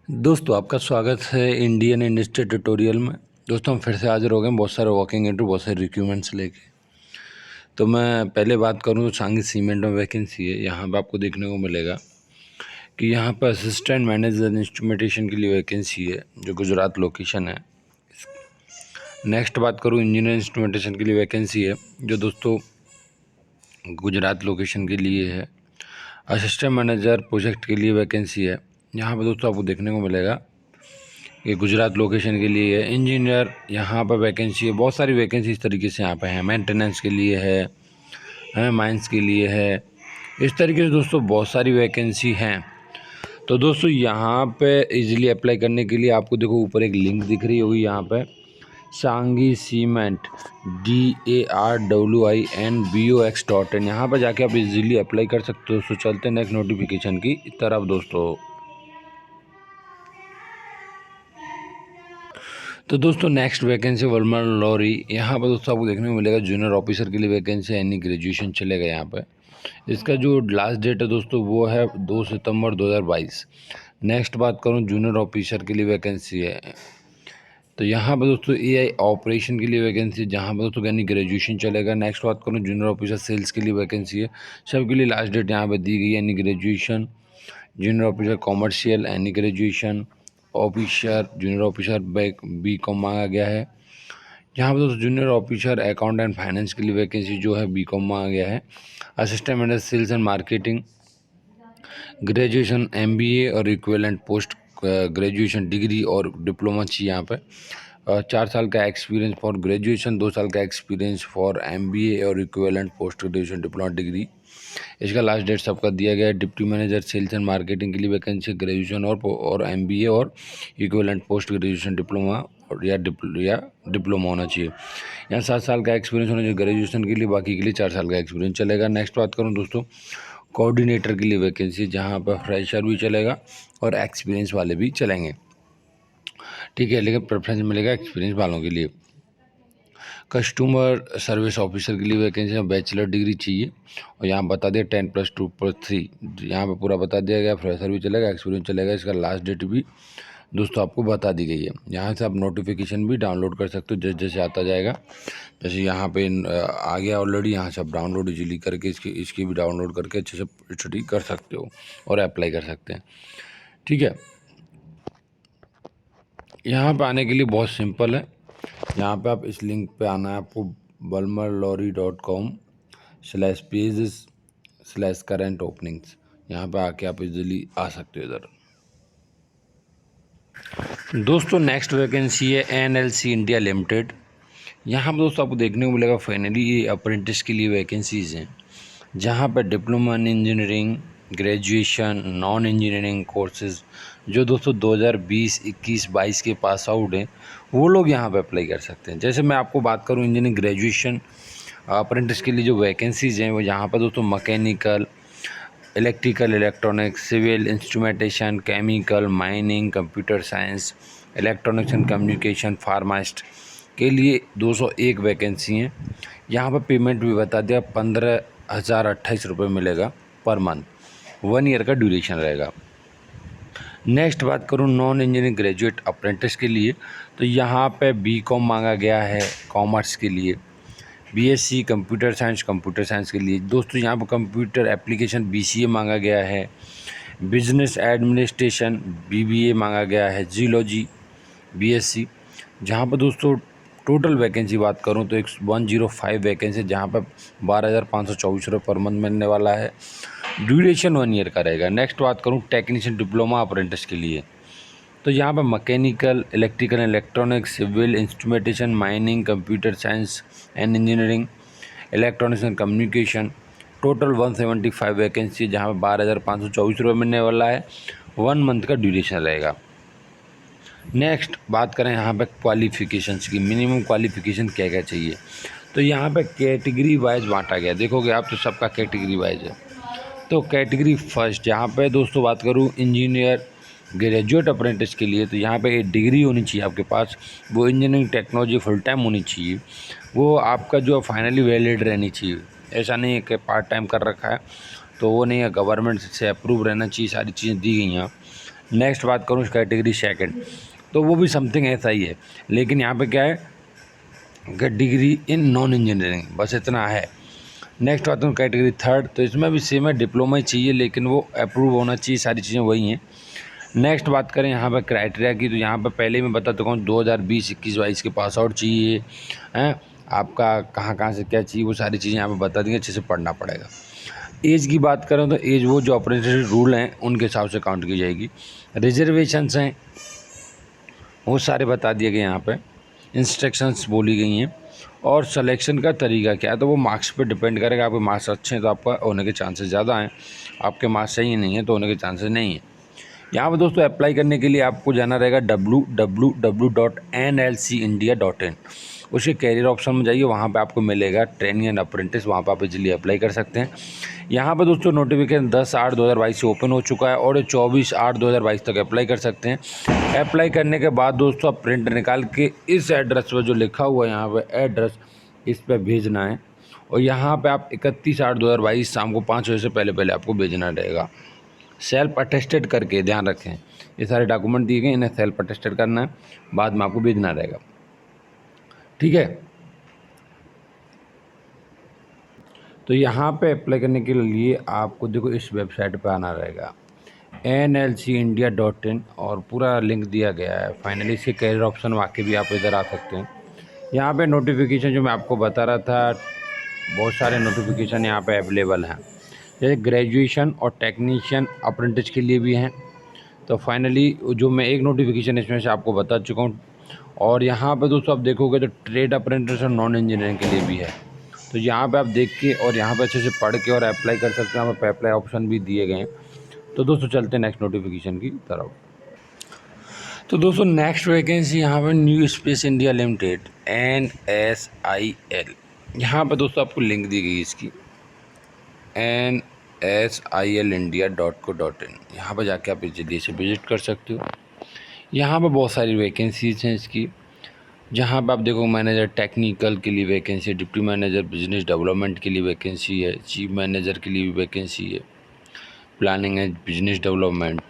दोस्तों आपका स्वागत है इंडियन इंडस्ट्री ट्यूटोरियल में। दोस्तों हम फिर से हाजिर हो गए बहुत सारे वॉकिंग इंटरव्यू बहुत सारे रिक्रूटमेंट्स लेके। तो मैं पहले बात करूं तो सांगी सीमेंट में वैकेंसी है। यहाँ पे आपको देखने को मिलेगा कि यहाँ पर असिस्टेंट मैनेजर इंस्ट्रूमेंटेशन के लिए वैकेंसी है जो गुजरात लोकेशन है। नेक्स्ट बात करूँ इंजीनियर इंस्ट्रूमेंटेशन के लिए वैकेंसी है जो दोस्तों गुजरात लोकेशन के लिए है। असिस्टेंट मैनेजर प्रोजेक्ट के लिए वैकेंसी है। यहाँ पर दोस्तों आपको देखने को मिलेगा ये गुजरात लोकेशन के लिए है। इंजीनियर यहाँ पर वैकेंसी है, बहुत सारी वैकेंसी इस तरीके से यहाँ पे है। मेंटेनेंस के लिए है, माइंस के लिए है। इस तरीके से दोस्तों बहुत सारी वैकेंसी हैं। तो दोस्तों यहाँ पे इजीली अप्लाई करने के लिए आपको देखो ऊपर एक लिंक दिख रही होगी यहाँ पे सांगी सीमेंट DARWINBOX.in। यहाँ पर जाके आप इजीली अप्लाई कर सकते हो। दोस्तों चलते हैं नेक्स्ट नोटिफिकेशन की तरफ। दोस्तों नेक्स्ट वैकेंसी वलमर लॉरी। यहाँ पर दोस्तों आपको देखने को मिलेगा जूनियर ऑफिसर के लिए वैकेंसी है। एनी ग्रेजुएशन चलेगा यहाँ पे। इसका जो लास्ट डेट है दोस्तों वो है 2 सितंबर 2022। नेक्स्ट बात करूँ जूनियर ऑफिसर के लिए वैकेंसी है। तो यहाँ पर दोस्तों AI ऑपरेशन के लिए वैकेंसी है जहाँ पर दोस्तों यानी ग्रेजुएशन चलेगा। नेक्स्ट बात करूँ जूनियर ऑफिसर सेल्स के लिए वैकेंसी है। सबके लिए लास्ट डेट यहाँ पर दी गई है। Any graduation junior officer commercial any graduation officer junior officer BCom मांगा गया है। यहाँ पर दोस्तों junior officer account and finance के लिए वैकेंसी जो है BCom मांगा गया है। Assistant manager sales and marketing graduation MBA और इक्विवेलेंट पोस्ट ग्रेजुएशन डिग्री और डिप्लोमा चाहिए यहाँ पे। 4 साल का एक्सपीरियंस फॉर ग्रेजुएशन, 2 साल का एक्सपीरियंस फॉर MBA और equivalent post graduation diploma degree. इसका लास्ट डेट सबका दिया गया है। Deputy manager sales and marketing के लिए वैकेंसी ग्रेजुएशन और MBA और इक्विवेलेंट पोस्ट ग्रेजुएशन डिप्लोमा और या डिप्लोमा होना चाहिए। यहाँ 7 साल का एक्सपीरियंस होना चाहिए ग्रेजुएशन के लिए, बाकी के लिए 4 साल का एक्सपीरियंस चलेगा। नेक्स्ट बात करूँ दोस्तों कोऑर्डिनेटर के लिए वैकेंसी जहाँ पर फ्रेशर भी चलेगा और एक्सपीरियंस वाले भी चलेंगे, ठीक है, लेकिन प्रेफरेंस मिलेगा एक्सपीरियंस वालों के लिए। कस्टमर सर्विस ऑफिसर के लिए वैकेंसी में बैचलर डिग्री चाहिए और यहाँ बता दिया 10+2+3 यहाँ पे पूरा बता दिया गया। फ्रेशर भी चलेगा, एक्सपीरियंस चलेगा। इसका लास्ट डेट भी दोस्तों आपको बता दी गई है। यहाँ से आप नोटिफिकेशन भी डाउनलोड कर सकते हो जैसे जैसे आता जाएगा। जैसे यहाँ पे आ गया ऑलरेडी, यहाँ से आप डाउनलोड इजीली करके इसकी भी डाउनलोड करके अच्छे से स्टडी कर सकते हो और अप्लाई कर सकते हैं, ठीक है। यहाँ पे आने के लिए बहुत सिंपल है। यहाँ पे आप इस लिंक पे आना है आपको balmerlorry.com/pages/current openings। यहाँ पे आके आप इजीली आ सकते हो इधर। दोस्तों नेक्स्ट वैकेंसी है NLC इंडिया लिमिटेड। यहाँ पर दोस्तों आपको देखने को मिलेगा फाइनली ये अप्रेंटिस के लिए वैकेंसीज हैं जहाँ पर diploma in engineering graduation non engineering courses जो दोस्तों 2020, 21, 22 के पास आउट हैं वो लोग यहाँ पे अप्लाई कर सकते हैं। जैसे मैं आपको बात करूँ इंजीनियरिंग ग्रेजुएशन अप्रेंटिस के लिए जो वैकेंसीज हैं वो यहाँ पर दोस्तों mechanical, electrical, electronics, civil, instrumentation, chemical, mining, computer science, electronics and communication, फार्मास्ट के लिए 201 वैकेंसी हैं। यहाँ पर पेमेंट भी बता दिया 15,028 रुपये मिलेगा पर मंथ। 1 ईयर का ड्यूरेशन रहेगा। नेक्स्ट बात करूँ नॉन इंजीनियरिंग ग्रेजुएट अप्रेंटिस के लिए तो यहाँ पे BCom मांगा गया है कॉमर्स के लिए। BSc कंप्यूटर साइंस के लिए दोस्तों यहाँ पर कंप्यूटर एप्लीकेशन BCA मांगा गया है। बिजनेस एडमिनिस्ट्रेशन BBA मांगा गया है। Geology BSc। जहाँ पर दोस्तों टोटल वैकेंसी बात करूँ तो 105 वैकेंसी जहाँ पर 12,524 रुपये पर मंथ मिलने वाला है। ड्यूरेशन 1 ईयर का रहेगा। नेक्स्ट बात करूँ टेक्नीशियन डिप्लोमा अप्रेंटिस के लिए तो यहाँ पर mechanical, electrical and electronics, civil, instrumentation, mining, computer science and engineering, electronics and communication total 175 vacancy जहाँ पर 12,524 रुपये मिलने वाला है। 1 मंथ का ड्यूरेशन रहेगा। नेक्स्ट बात करें यहाँ पे क्वालिफ़िकेशंस की, मिनिमम क्वालिफ़िकेशन क्या क्या चाहिए तो यहाँ पे कैटेगरी वाइज बांटा गया। देखोगे आप तो सबका कैटेगरी वाइज है। तो कैटेगरी फर्स्ट यहाँ पे दोस्तों बात करूँ इंजीनियर ग्रेजुएट अप्रेंटिस के लिए तो यहाँ पे एक डिग्री होनी चाहिए आपके पास, वो इंजीनियरिंग टेक्नोलॉजी फुल टाइम होनी चाहिए, वो आपका जो फाइनली वैलिड रहनी चाहिए। ऐसा नहीं है कि पार्ट टाइम कर रखा है तो वो नहीं है, गवर्नमेंट से अप्रूव रहना चाहिए, सारी चीज़ें दी गई हैं। नेक्स्ट बात करूँ कैटेगरी सेकंड, तो वो भी समथिंग ऐसा ही है, लेकिन यहाँ पे क्या है कि डिग्री इन नॉन इंजीनियरिंग, बस इतना है। नेक्स्ट बात करूँ कैटेगरी थर्ड, तो इसमें भी सेम है, डिप्लोमा ही चाहिए लेकिन वो अप्रूव होना चाहिए, सारी चीज़ें वही हैं। नेक्स्ट बात करें यहाँ पर क्राइटेरिया की, तो यहाँ पर पहले मैं बता चुका हूँ 2020, 21, 22 के पास आउट चाहिए हैं, आपका कहाँ से क्या चाहिए वो सारी चीज़ें यहाँ पर बता देंगे, अच्छे से पढ़ना पड़ेगा। एज की बात करें तो एज वो जो अप्रेंटिसशिप रूल हैं उनके हिसाब से काउंट की जाएगी। रिजर्वेशंस हैं वो सारे बता दिए गए यहाँ पे, इंस्ट्रक्शंस बोली गई हैं, और सिलेक्शन का तरीका क्या है तो वो मार्क्स पे डिपेंड करेगा। आपके मार्क्स अच्छे हैं तो आपका होने के चांसेस ज़्यादा हैं, आपके मार्क्स सही नहीं है तो होने के चांसेस नहीं हैं। यहाँ पर दोस्तों अप्लाई करने के लिए आपको जाना रहेगा www.nlcindia.in, उसके कैरियर ऑप्शन में जाइए, वहाँ पे आपको मिलेगा ट्रेनिंग एंड अप्रेंटिस, वहाँ पे आप इजीली अप्लाई कर सकते हैं। यहाँ पे दोस्तों नोटिफिकेशन 10/8/2022 से ओपन हो चुका है और 24/8/2022 तक अप्लाई कर सकते हैं। अप्लाई करने के बाद दोस्तों आप प्रिंट निकाल के इस एड्रेस पर जो लिखा हुआ है यहाँ पर एड्रेस, इस पर भेजना है, और यहाँ पर आप 31/8/2022 शाम को 5 बजे से पहले आपको भेजना रहेगा। सेल्फ अटेस्टेड करके, ध्यान रखें ये सारे डॉक्यूमेंट दिए गए, इन्हें सेल्फ अटेस्टेड करना है, बाद में आपको भेजना रहेगा, ठीक है। तो यहाँ पे अप्लाई करने के लिए आपको देखो इस वेबसाइट पे आना रहेगा nlcindia.in, और पूरा लिंक दिया गया है। फाइनली इसके कैरियर ऑप्शन वाकई भी आप इधर आ सकते हैं। यहाँ पे नोटिफिकेशन जो मैं आपको बता रहा था, बहुत सारे नोटिफिकेशन यहाँ पे अवेलेबल हैं, जैसे ग्रेजुएशन और टेक्नीशियन अप्रेंटिस के लिए भी हैं। तो फाइनली जो मैं एक नोटिफिकेशन इसमें से आपको बता चुका हूँ, और यहाँ पे दोस्तों आप देखोगे तो ट्रेड अप्रेंटिस और नॉन इंजीनियरिंग के लिए भी है। तो यहाँ पे आप देख के और यहाँ पे अच्छे से पढ़ के और अप्लाई कर सकते हैं, यहाँ पे अप्लाई ऑप्शन भी दिए गए हैं। तो दोस्तों चलते हैं नेक्स्ट नोटिफिकेशन की तरफ। तो दोस्तों नेक्स्ट वैकेंसी यहाँ पर new space India limited NSIL, यहाँ पर दोस्तों आपको लिंक दी गई इसकी nsilindia.co.in, यहाँ पर जाके आप जल्दी से विजिट कर सकते हो। यहाँ पर बहुत सारी वैकेंसीज हैं इसकी, जहाँ पर आप देखो मैनेजर टेक्निकल के लिए वैकेंसी है, डिप्टी मैनेजर बिजनेस डेवलपमेंट के लिए वैकेंसी है, चीफ मैनेजर के लिए भी वैकेंसी है, प्लानिंग एंड बिजनेस डेवलपमेंट।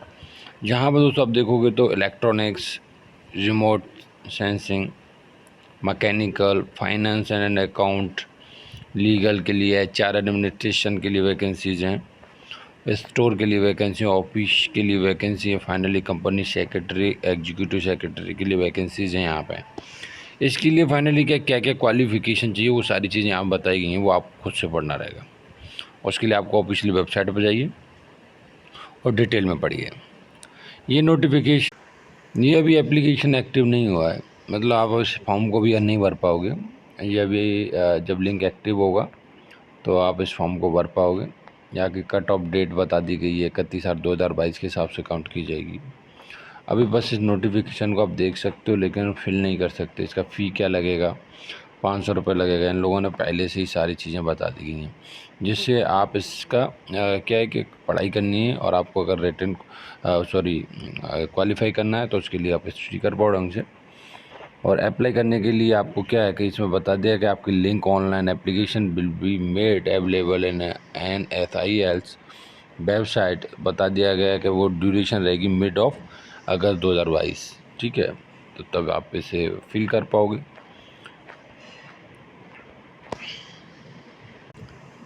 जहाँ पर दोस्तों आप देखोगे तो electronics, remote sensing, mechanical, finance and account, legal के लिए, HR एडमिनिस्ट्रेशन के लिए वैकेंसीज हैं, स्टोर के लिए वैकेंसी, ऑफिस के लिए वैकेंसी है, finally company secretary, executive secretary के लिए वैकेंसीज हैं यहाँ पे। इसके लिए फाइनली क्या क्या क्वालिफ़िकेशन चाहिए वो सारी चीज़ें यहाँ बताई गई हैं, वो आप खुद से पढ़ना रहेगा। उसके लिए आपको ऑफिशियल वेबसाइट पर जाइए और डिटेल में पढ़िए। ये नोटिफिकेशन, ये अभी एप्लीकेशन एक्टिव नहीं हुआ है, मतलब आप उस फॉर्म को भी नहीं भर पाओगे। ये अभी जब लिंक एक्टिव होगा तो आप इस फॉर्म को भर पाओगे। यहाँ की कट ऑफ डेट बता दी गई है 31/8/2022 के हिसाब से काउंट की जाएगी। अभी बस इस नोटिफिकेशन को आप देख सकते हो लेकिन फिल नहीं कर सकते। इसका फ़ी क्या लगेगा, 500 रुपये लगेगा। इन लोगों ने पहले से ही सारी चीज़ें बता दी गई हैं, जिससे आप इसका क्या है कि पढ़ाई करनी है, और आपको अगर रिटन क्वालिफाई करना है तो उसके लिए आप स्टडी कर पाओ ढंग से। और अप्लाई करने के लिए आपको क्या है कि इसमें बता दिया कि आपकी link online application will be made available in NSIL's website. बता दिया गया है कि वो ड्यूरेशन रहेगी मिड ऑफ अगस्त 2022, ठीक है, तो तब आप इसे फिल कर पाओगे।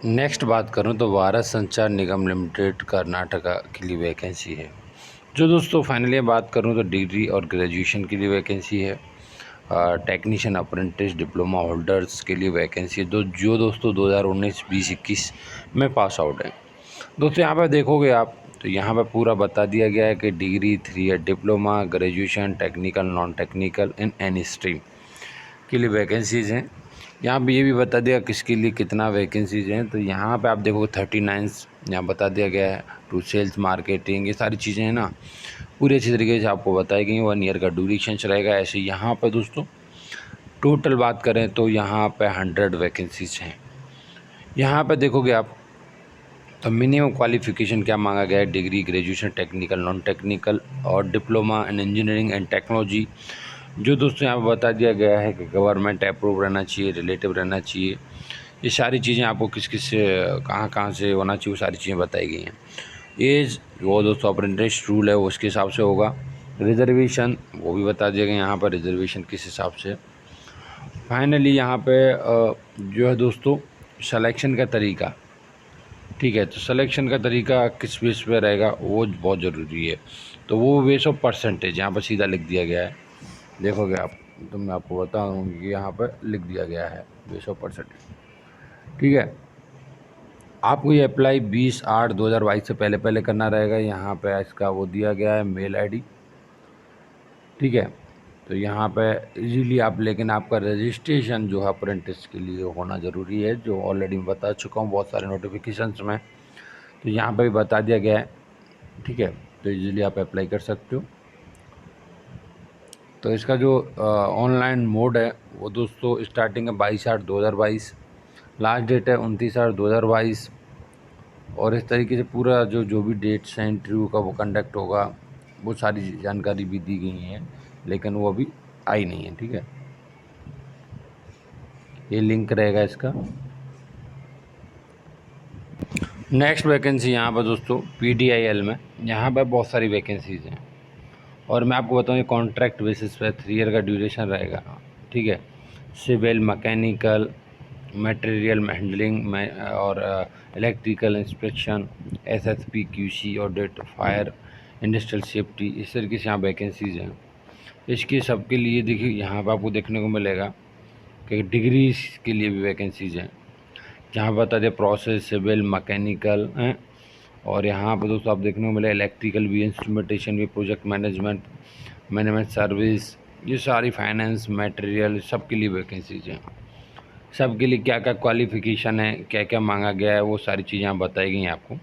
नेक्स्ट बात करूं तो भारत संचार निगम लिमिटेड कर्नाटका के लिए वैकेंसी है। जो दोस्तों फाइनली बात करूं तो डिग्री और ग्रेजुएशन के लिए वैकेंसी है, टेक्नीशियन अप्रेंटिस डिप्लोमा होल्डर्स के लिए वैकेंसी है, जो दोस्तों 2019, 20, 21 में पास आउट है। दोस्तों यहाँ पर देखोगे आप तो यहाँ पर पूरा बता दिया गया है कि degree 3 year diploma, graduation, technical, non technical in any stream के लिए वैकेंसीज़ हैं। यहाँ पे ये भी बता दिया किसके लिए कितना वैकेंसीज हैं। तो यहाँ पे आप देखोगे 39 यहाँ बता दिया गया है टू सेल्स मार्केटिंग, ये सारी चीज़ें हैं ना पूरी अच्छी तरीके से आपको बताई गई। 1 ईयर का ड्यूरेशन रहेगा। ऐसे यहाँ पर दोस्तों टोटल बात करें तो यहाँ पे 100 वैकेंसीज हैं। यहाँ पे देखोगे आप तो मिनिमम क्वालिफ़िकेशन क्या मांगा गया है, degree, graduation, technical, non technical और diploma in engineering and technology. जो दोस्तों यहाँ पर बता दिया गया है कि गवर्नमेंट अप्रूव रहना चाहिए, रिलेटिव रहना चाहिए। ये सारी चीज़ें आपको किस किस कहाँ से होना चाहिए वो सारी चीज़ें बताई गई हैं। एज वो दोस्तों अप्रेंटिस रूल है उसके हिसाब से होगा। रिजर्वेशन वो भी बता दिया गया यहाँ पर, रिजर्वेशन किस हिसाब से। फाइनली यहाँ पे जो है दोस्तों सिलेक्शन का तरीका, ठीक है, तो सिलेक्शन का तरीका किस बेस पे रहेगा वो बहुत ज़रूरी है। तो वो बेस ऑफ परसेंटेज यहाँ पर सीधा लिख दिया गया है, देखोगे आप, तो मैं आपको बताऊँ कि यहाँ पर लिख दिया गया है बेस ऑफ परसेंटेज, ठीक है। आपको ये अप्लाई 20/8/2022 से पहले पहले करना रहेगा। यहाँ पे इसका वो दिया गया है मेल आईडी, ठीक है। तो यहाँ पे इजीली आप, लेकिन आपका रजिस्ट्रेशन जो है अप्रेंटिस के लिए होना ज़रूरी है, जो ऑलरेडी मैं बता चुका हूँ बहुत सारे नोटिफिकेशंस में, तो यहाँ पे भी बता दिया गया है, ठीक है। तो इजीली आप अप्लाई कर सकते हो। तो इसका जो ऑनलाइन मोड है वो दोस्तों स्टार्टिंग है 22/8/2022, लास्ट डेट है 29/8/2022, और इस तरीके से पूरा जो भी डेट्स हैं इंटरव्यू का वो कंडक्ट होगा, वो सारी जानकारी भी दी गई हैं, लेकिन वो अभी आई नहीं है, ठीक है। ये लिंक रहेगा इसका। नेक्स्ट वैकेंसी यहाँ पर दोस्तों PDIL में, यहाँ पर बहुत सारी वैकेंसीज़ हैं, और मैं आपको बताऊँ ये कॉन्ट्रैक्ट बेसिस पे 3 ईयर का ड्यूरेशन रहेगा, ठीक है। सिविल, मैकेनिकल, मटेरियल हैंडलिंग में, और electrical inspection, SSP QC audit, fire, industrial safety, इस तरीके से यहाँ वैकेंसीज़ हैं। इसके सबके लिए देखिए यहाँ पर आपको देखने को मिलेगा कि डिग्रीज के लिए भी वैकेंसीज़ हैं। यहाँ बता दें प्रोसेस, सिविल, मैकेनिकल हैं, और यहाँ पर दोस्तों आप देखने को मिले इलेक्ट्रिकल भी, इंस्ट्रूमेंटेशन भी, प्रोजेक्ट मैनेजमेंट, मैनेजमेंट सर्विस, ये सारी फाइनेंस, मटेरियल, सब के लिए वैकेंसीज हैं। सब के लिए क्या क्या क्वालिफ़िकेशन है, क्या क्या मांगा गया है, वो सारी चीज़ें यहाँ बताई गई हैं आपको।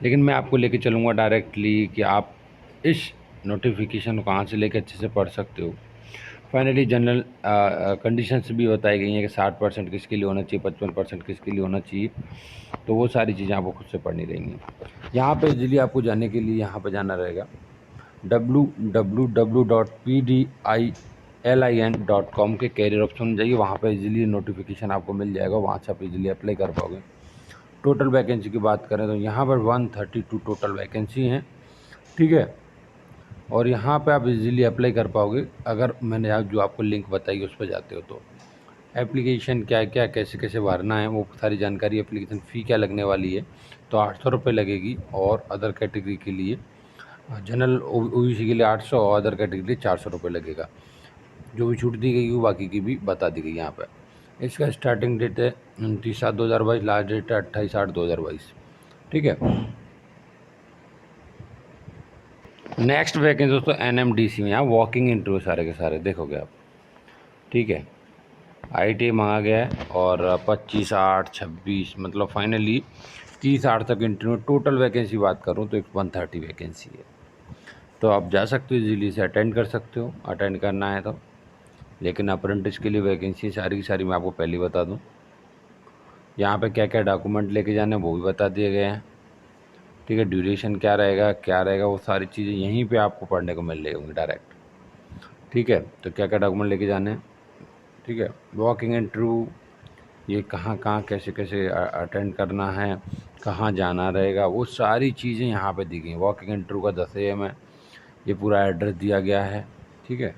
लेकिन मैं आपको लेके चलूँगा डायरेक्टली कि आप इस नोटिफिकेशन को कहाँ से लेकर अच्छे से पढ़ सकते हो। फाइनली जनरल कंडीशंस भी बताई गई हैं कि 60% किसके लिए होना चाहिए, 55% किसके लिए होना चाहिए, तो वो सारी चीज़ें आपको खुद से पढ़नी रहेंगी। यहाँ पे इजीली आपको जाने के लिए यहाँ पे जाना रहेगा www.pdilin.com के कैरियर ऑप्शन में जाइए, वहाँ पे इजीली नोटिफिकेशन आपको मिल जाएगा, वहाँ से आप इजीली अप्लाई कर पाओगे। टोटल वैकेंसी की बात करें तो यहाँ पर 132 टोटल वैकेंसी हैं, ठीक है। और यहाँ पे आप इजीली अप्लाई कर पाओगे अगर मैंने जो आपको लिंक बताई उस पर जाते हो तो। एप्लीकेशन क्या क्या कैसे कैसे भरना है वो सारी जानकारी, एप्लीकेशन फ़ी क्या लगने वाली है, तो 800 रुपये लगेगी, और अदर कैटेगरी के लिए, जनरल OBC के लिए 800 और अदर कैटेगरी के लिए 400 रुपये लगेगा। जो भी छूट दी गई वो बाकी की भी बता दी गई यहाँ पर। इसका स्टार्टिंग डेट है 29/7/2022, लास्ट डेट है 28/8/2022, ठीक है। नेक्स्ट वैकेंसी दोस्तों NMDC में, यहाँ वॉकिंग इंटरव्यू सारे के सारे देखोगे आप, ठीक है। ITA मांगा गया है, और 25/8/26 मतलब फाइनली 30/8 तक इंटरव्यू। टोटल वैकेंसी बात करूँ तो 130 वैकेंसी है, तो आप जा सकते हो इजीली से अटेंड कर सकते हो, अटेंड करना है तो। लेकिन अप्रेंटिस के लिए वैकेंसी सारी की सारी मैं आपको पहले ही बता दूँ। यहाँ पे क्या क्या डॉक्यूमेंट लेके जाने वो भी बता दिए गए हैं, ठीक है। ड्यूरेशन क्या रहेगा वो सारी चीज़ें यहीं पे आपको पढ़ने को मिल रही होंगी डायरेक्ट, ठीक है। तो क्या क्या डॉक्यूमेंट लेके जाने हैं, ठीक है। वॉकिंग इंटरव्यू, ये कहाँ कहाँ कैसे कैसे अटेंड करना है, कहाँ जाना रहेगा, वो सारी चीज़ें यहाँ पे दी गई। वॉकिंग इंटरव्यू का 10 AM है, ये पूरा एड्रेस दिया गया है, ठीक है।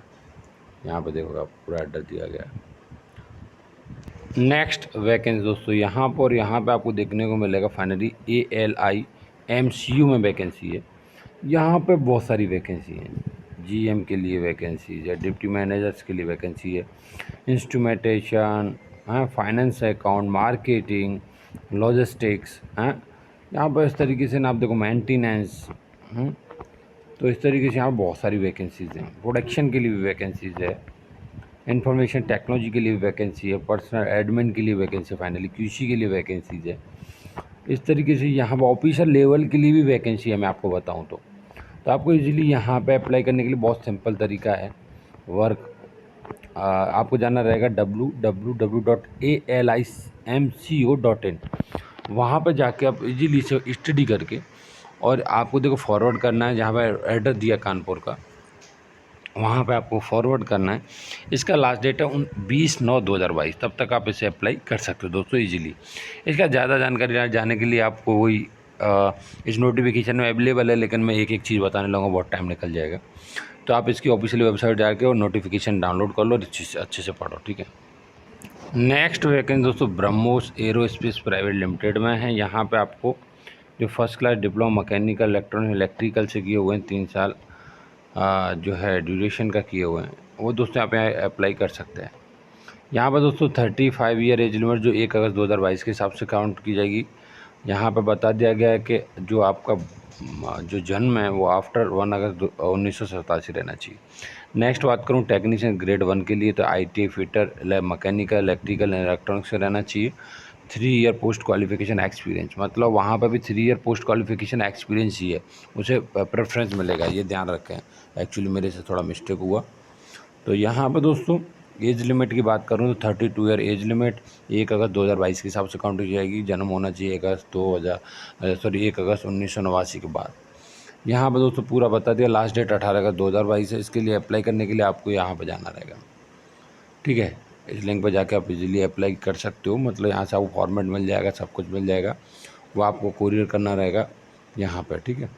यहाँ पे देखोगे आप पूरा एड्रेस दिया गया है। नेक्स्ट वैकेंसी दोस्तों यहाँ पर, और यहाँ पे आपको देखने को मिलेगा फाइनली ALI MCU में वैकेंसी है। यहाँ पे बहुत सारी वैकेंसी हैं, GM के लिए वैकेंसीज है, डिप्टी मैनेजर्स के लिए वैकेंसी है, इंस्ट्रूमेंटेशन, हाँ, फाइनेंस, अकाउंट, मार्केटिंग, लॉजिस्टिक्स, हाँ, यहाँ पर इस तरीके से ना आप देखो मेंटेनेंस, तो इस तरीके से यहाँ बहुत सारी वैकेंसीज़ हैं। प्रोडक्शन के लिए भी वैकेंसीज़ है, इंफॉर्मेशन टेक्नोलॉजी के लिए वैकेंसी है, पर्सनल एडमिन के लिए वैकेंसी है, फाइनली QC के लिए वैकेंसीज है। इस तरीके से यहाँ पर ऑफिसर लेवल के लिए भी वैकेंसी है, मैं आपको बताऊँ तो आपको इजीली यहाँ पे अप्लाई करने के लिए बहुत सिंपल तरीका है। वर्क आपको जाना रहेगा www.alimco.in, वहाँ पर जाके आप इजीली से स्टडी करके, और आपको देखो फॉरवर्ड करना है, जहाँ पर एड्रेस दिया कानपुर का वहाँ पे आपको फॉरवर्ड करना है। इसका लास्ट डेट है 20/9/2022, तब तक आप इसे अप्लाई कर सकते हो दोस्तों इजीली। इसका ज़्यादा जानकारी जाने के लिए आपको वही इस नोटिफिकेशन में अवेलेबल है, लेकिन मैं एक एक चीज़ बताने लगूँगा बहुत टाइम निकल जाएगा। तो आप इसकी ऑफिशियल वेबसाइट जाके और नोटिफिकेशन डाउनलोड कर लो और अच्छे से पढ़ो, ठीक है। नेक्स्ट वैकेंसी दोस्तों ब्रह्मोस एरोस्पेस प्राइवेट लिमिटेड में है। यहाँ पे आपको जो first class diploma mechanical electrical से किए हुए हैं 3 साल जो है ड्यूरेशन का किए हुए हैं, वो दोस्तों आप यहाँ अप्लाई कर सकते हैं। यहाँ पर दोस्तों 35 ईयर एज लिमिट जो 1 अगस्त 2022 के हिसाब से काउंट की जाएगी। यहाँ पर बता दिया गया है कि जो आपका जो जन्म है वो आफ्टर 1 अगस्त 1987 रहना चाहिए। नेक्स्ट बात करूँ टेक्नीशियन ग्रेड 1 के लिए, तो ITI fitter mechanical electrical electronics से रहना चाहिए। 3 ईयर पोस्ट क्वालिफिकेशन एक्सपीरियंस, मतलब वहाँ पर भी 3 ईयर पोस्ट क्वालिफिकेशन एक्सपीरियंस ही है, उसे प्रेफरेंस मिलेगा, ये ध्यान रखें। एक्चुअली मेरे से थोड़ा मिस्टेक हुआ। तो यहाँ पर दोस्तों एज लिमिट की बात करूँ तो 32 ईयर एज लिमिट 1 अगस्त 2022 के हिसाब से काउंट की जाएगी। जन्म होना चाहिए 1 अगस्त 1989 के बाद। यहाँ पर दोस्तों पूरा बता दिया। लास्ट डेट 18 अगस्त 2022 है। इसके लिए अप्लाई करने के लिए आपको यहाँ पर जाना रहेगा, ठीक है। इस लिंक पर जाके आप इजीली अप्लाई कर सकते हो, मतलब यहाँ से आपको फॉर्मेट मिल जाएगा, सब कुछ मिल जाएगा, वो आपको कोरियर करना रहेगा यहाँ पर, ठीक है।